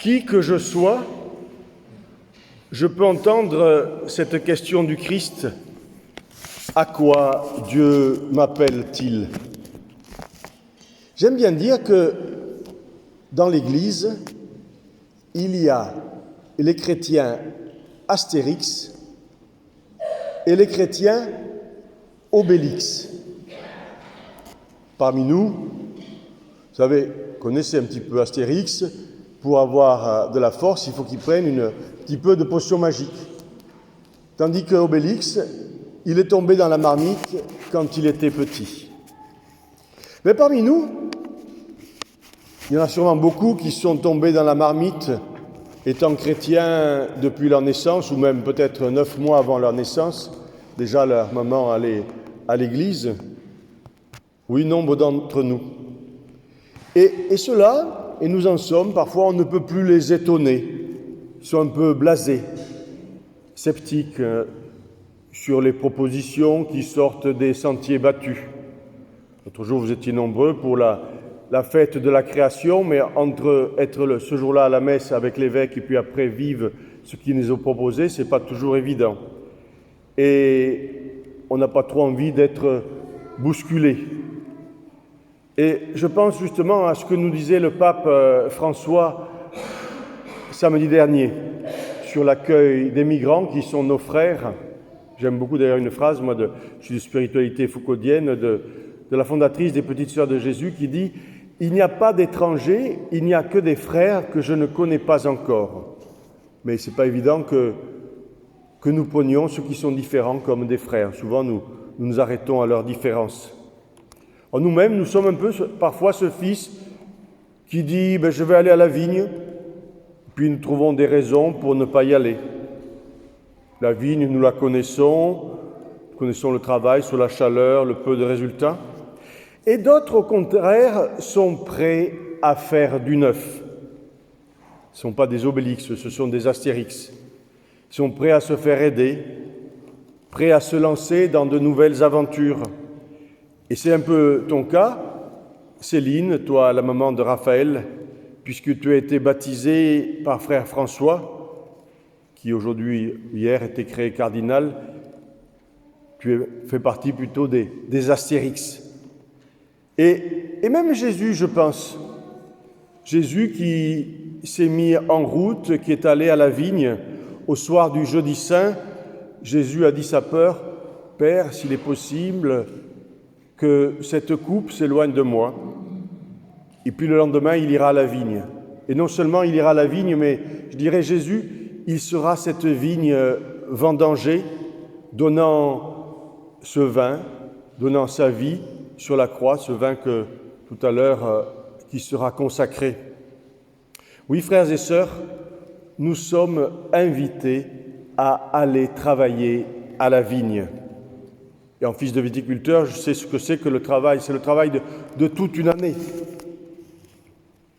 Qui que je sois, je peux entendre cette question du Christ. À quoi Dieu m'appelle-t-il ? J'aime bien dire que dans l'Église, il y a les chrétiens Astérix et les chrétiens Obélix. Parmi nous, vous savez, connaissez un petit peu Astérix, pour avoir de la force, il faut qu'il prenne un petit peu de potion magique. Tandis que Obélix, il est tombé dans la marmite quand il était petit. Mais parmi nous, il y en a sûrement beaucoup qui sont tombés dans la marmite étant chrétiens depuis leur naissance, ou même peut-être 9 mois avant leur naissance. Déjà leur maman allait à l'église. Oui, nombre d'entre nous. Et ceux-là, et nous en sommes, parfois on ne peut plus les étonner. Ils sont un peu blasés, sceptiques sur les propositions qui sortent des sentiers battus. L'autre jour, vous étiez nombreux pour la fête de la création, mais entre être ce jour-là à la messe avec l'évêque et puis après vivre ce qu'il nous a proposé, c'est pas toujours évident. Et on n'a pas trop envie d'être bousculé. Et je pense justement à ce que nous disait le pape François samedi dernier sur l'accueil des migrants qui sont nos frères. J'aime beaucoup d'ailleurs une phrase, moi, je suis de spiritualité foucaudienne, de la fondatrice des Petites Sœurs de Jésus qui dit « Il n'y a pas d'étrangers, il n'y a que des frères que je ne connais pas encore. » Mais ce n'est pas évident que nous prenions ceux qui sont différents comme des frères. Souvent, nous nous arrêtons à leurs différences. Nous-mêmes, nous sommes un peu parfois ce fils qui dit « je vais aller à la vigne », puis nous trouvons des raisons pour ne pas y aller. La vigne, nous la connaissons le travail sur la chaleur, le peu de résultats. Et d'autres, au contraire, sont prêts à faire du neuf. Ce ne sont pas des Obélix, ce sont des Astérix. Ils sont prêts à se faire aider, prêts à se lancer dans de nouvelles aventures. Et c'est un peu ton cas, Céline, toi, la maman de Raphaël, puisque tu as été baptisée par frère François, qui hier, était créé cardinal. Tu fais partie plutôt des Astérix. Et même Jésus, je pense, Jésus qui s'est mis en route, qui est allé à la vigne au soir du jeudi saint, Jésus a dit sa peur, « Père, s'il est possible, que cette coupe s'éloigne de moi. » Et puis le lendemain, il ira à la vigne. Et non seulement il ira à la vigne, mais je dirais Jésus, il sera cette vigne vendangée, donnant ce vin, donnant sa vie sur la croix, ce vin que tout à l'heure, qui sera consacré. Oui, frères et sœurs, nous sommes invités à aller travailler à la vigne. Et en fils de viticulteur, je sais ce que c'est que le travail. C'est le travail de toute une année,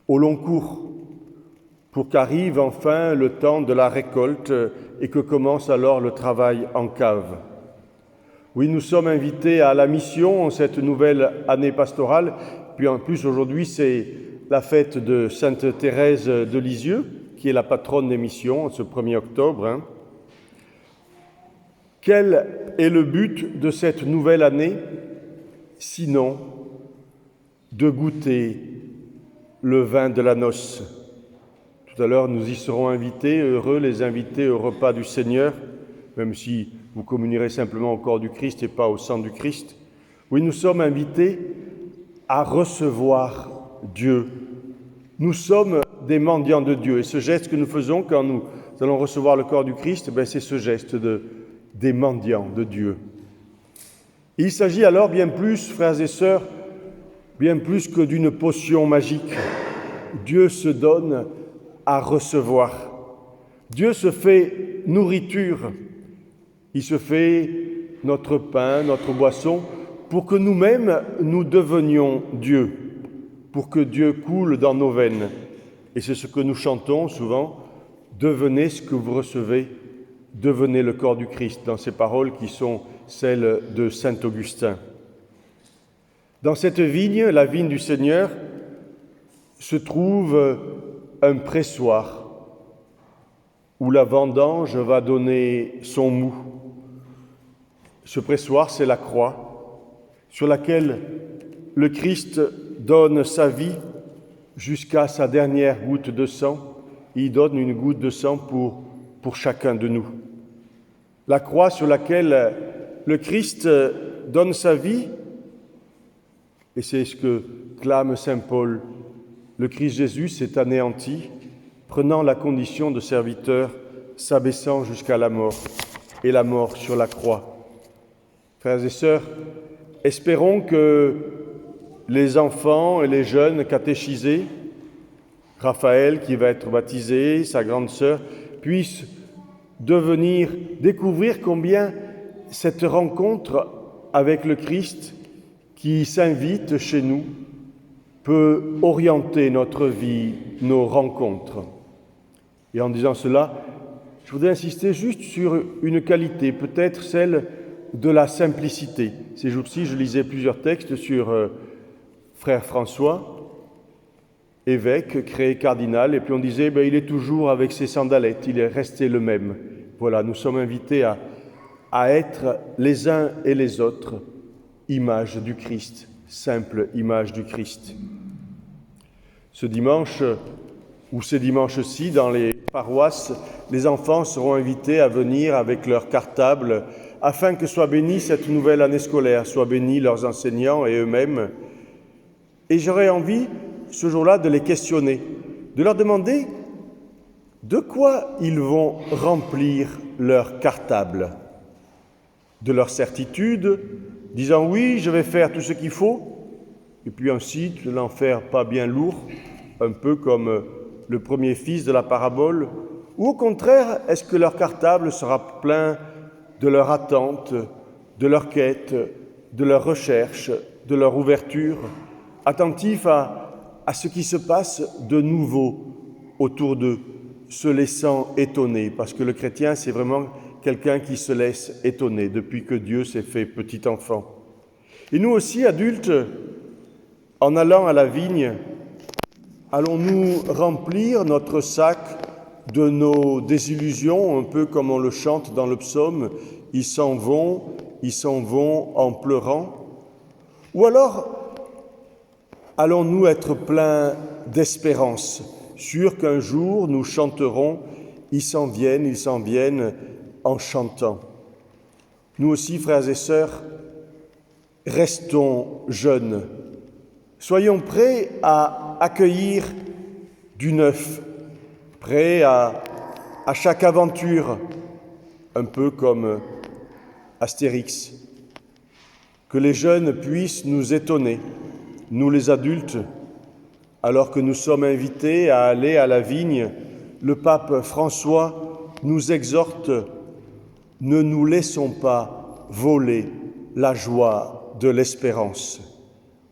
au long cours, pour qu'arrive enfin le temps de la récolte et que commence alors le travail en cave. Oui, nous sommes invités à la mission en cette nouvelle année pastorale. Puis en plus, aujourd'hui, c'est la fête de Sainte Thérèse de Lisieux, qui est la patronne des missions, ce 1er octobre. Quel est le but de cette nouvelle année, sinon de goûter le vin de la noce? Tout à l'heure, nous y serons invités, heureux les invités au repas du Seigneur, même si vous communierez simplement au corps du Christ et pas au sang du Christ. Oui, nous sommes invités à recevoir Dieu. Nous sommes des mendiants de Dieu. Et ce geste que nous faisons quand nous allons recevoir le corps du Christ, c'est ce geste des mendiants de Dieu. Et il s'agit alors bien plus, frères et sœurs, bien plus que d'une potion magique. Dieu se donne à recevoir. Dieu se fait nourriture. Il se fait notre pain, notre boisson, pour que nous-mêmes, nous devenions Dieu, pour que Dieu coule dans nos veines. Et c'est ce que nous chantons souvent, « Devenez ce que vous recevez, devenez le corps du Christ », dans ces paroles qui sont celles de saint Augustin. Dans cette vigne, la vigne du Seigneur, se trouve un pressoir où la vendange va donner son mou. Ce pressoir, c'est la croix sur laquelle le Christ donne sa vie jusqu'à sa dernière goutte de sang. Il donne une goutte de sang pour chacun de nous. La croix sur laquelle le Christ donne sa vie, et c'est ce que clame saint Paul, le Christ Jésus s'est anéanti, prenant la condition de serviteur, s'abaissant jusqu'à la mort, et la mort sur la croix. Frères et sœurs, espérons que les enfants et les jeunes catéchisés, Raphaël qui va être baptisé, sa grande sœur, puissent découvrir combien cette rencontre avec le Christ qui s'invite chez nous peut orienter notre vie, nos rencontres. Et en disant cela, je voudrais insister juste sur une qualité, peut-être celle de la simplicité. Ces jours-ci, je lisais plusieurs textes sur Frère François, évêque, créé cardinal, et puis on disait, il est toujours avec ses sandalettes, il est resté le même. Voilà, nous sommes invités à être les uns et les autres image du Christ, simple image du Christ. Ce dimanche, ou ces dimanches-ci, dans les paroisses, les enfants seront invités à venir avec leur cartable afin que soit bénie cette nouvelle année scolaire, soient bénis leurs enseignants et eux-mêmes. Et j'aurais envie, ce jour-là, de les questionner, de leur demander de quoi ils vont remplir leur cartable. De leur certitude, disant oui, je vais faire tout ce qu'il faut, et puis ensuite l'en faire pas bien lourd, un peu comme le premier fils de la parabole, ou au contraire, est-ce que leur cartable sera plein de leur attente, de leur quête, de leur recherche, de leur ouverture, attentifs à ce qui se passe de nouveau autour d'eux, se laissant étonner, parce que le chrétien, c'est vraiment quelqu'un qui se laisse étonner depuis que Dieu s'est fait petit enfant. Et nous aussi, adultes, en allant à la vigne, allons-nous remplir notre sac de nos désillusions, un peu comme on le chante dans le psaume, « Ils s'en vont en pleurant ». Ou alors, allons-nous être pleins d'espérance, sûrs qu'un jour nous chanterons « Ils s'en viennent » en chantant. Nous aussi, frères et sœurs, restons jeunes. Soyons prêts à accueillir du neuf, prêts à chaque aventure, un peu comme Astérix. Que les jeunes puissent nous étonner, nous les adultes, alors que nous sommes invités à aller à la vigne. Le pape François nous exhorte: ne nous laissons pas voler la joie de l'espérance.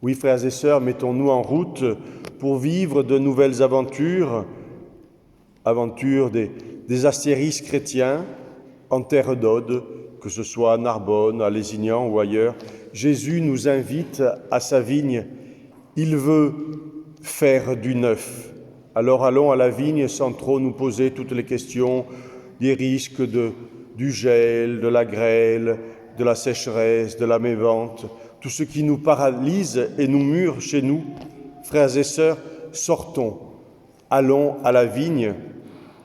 Oui, frères et sœurs, mettons-nous en route pour vivre de nouvelles aventures des Astérix chrétiens en terre d'Aude, que ce soit à Narbonne, à Lézignan ou ailleurs. Jésus nous invite à sa vigne. Il veut faire du neuf. Alors allons à la vigne sans trop nous poser toutes les questions des risques du gel, de la grêle, de la sécheresse, de la mévente, tout ce qui nous paralyse et nous mure chez nous. Frères et sœurs, sortons, allons à la vigne.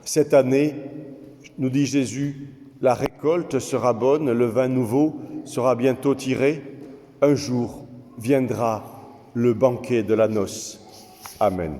Cette année, nous dit Jésus, la récolte sera bonne, le vin nouveau sera bientôt tiré. Un jour viendra le banquet de la noce. Amen.